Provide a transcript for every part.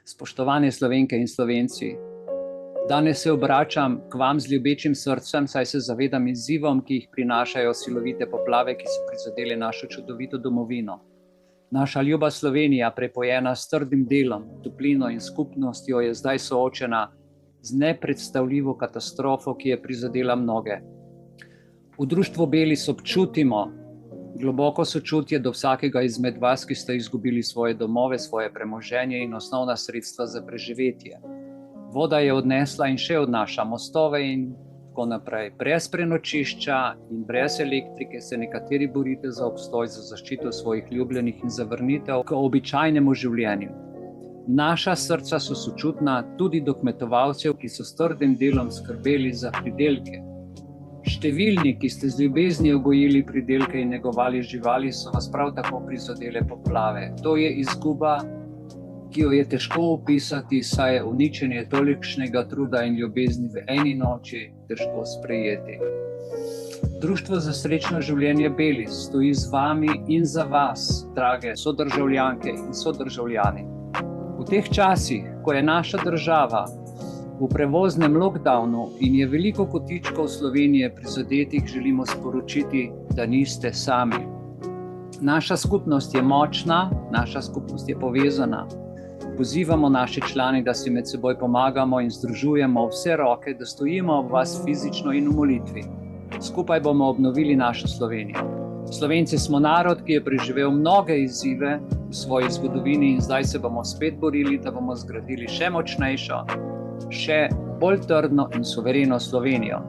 Spoštovane Slovenke in Slovenci, danes se obračam k vam z ljubečim srcem, saj se zavedam izzivom, ki jih prinašajo silovite poplave, ki so prizadele našo čudovito domovino. Naša ljuba Slovenija, prepojena s trdim delom, toplino in skupnostjo, je zdaj soočena z nepredstavljivo katastrofo, ki je prizadela mnoge. V društvu Belis občutimo globoko sočutje do vsakega izmed vas, ki ste izgubili svoje domove, svoje premoženje in osnovna sredstva za preživetje. Voda je odnesla in še odnaša mostove in tako naprej. Brez prenočišča in brez elektrike se nekateri borite za obstoj, za zaščito svojih ljubljenih in za vrnitev k običajnemu življenju. Naša srca so sočutna tudi do kmetovalcev, ki so s trdim delom skrbeli za pridelke. Številni, ki ste z ljubeznijo gojili pridelke in negovali živali, so vas prav tako prizadele poplave. To je izguba, ki jo je težko opisati, saj je uničenje tolikšnega truda in ljubezni v eni noči težko sprejeti. Društvo za srečno življenje Belis stoji z vami in za vas, drage sodržavljanke in sodržavljani. V teh časih, ko je naša država v prevoznem lockdownu in je veliko kotičkov Slovenije prizadetih, želimo sporočiti, da niste sami. Naša skupnost je močna, naša skupnost je povezana. Pozivamo naše člane, da si med seboj pomagamo in združujemo vse roke, da stojimo ob vas fizično in v molitvi. Skupaj bomo obnovili našo Slovenijo. Slovenci smo narod, ki je preživel mnoge izzive v svoji zgodovini in zdaj se bomo spet borili, da bomo zgradili še močnejšo, še bolj trdno in suvereno Slovenijo.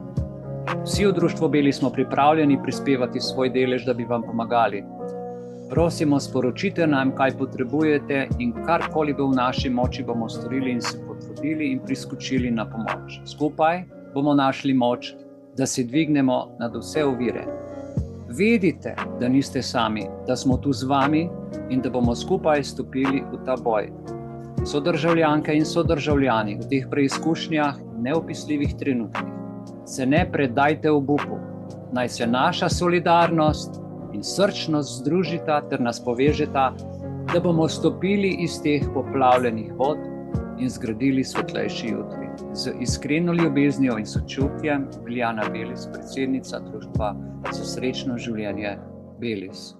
Vsi v društvu Belis smo pripravljeni prispevati svoj delež, da bi vam pomagali. Prosimo, sporočite nam, kaj potrebujete in karkoli bo v naši moči, bomo storili in se potrudili in priskočili na pomoč. Skupaj bomo našli moč, da se dvignemo nad vse ovire. Vedite, da niste sami, da smo tu z vami in da bomo skupaj stopili v ta boj. Sodržavljanke in sodržavljani, v teh preizkušnjah in neopisljivih trenutkih se ne predajte obupu. Naj se naša solidarnost in srčnost združita ter nas povežeta, da bomo stopili iz teh poplavljenih vod in zgradili svetlejši jutri. Z iskreno ljubeznijo in sočutjem, Biljana Belis, predsednica Društva za srečno življenje Belis.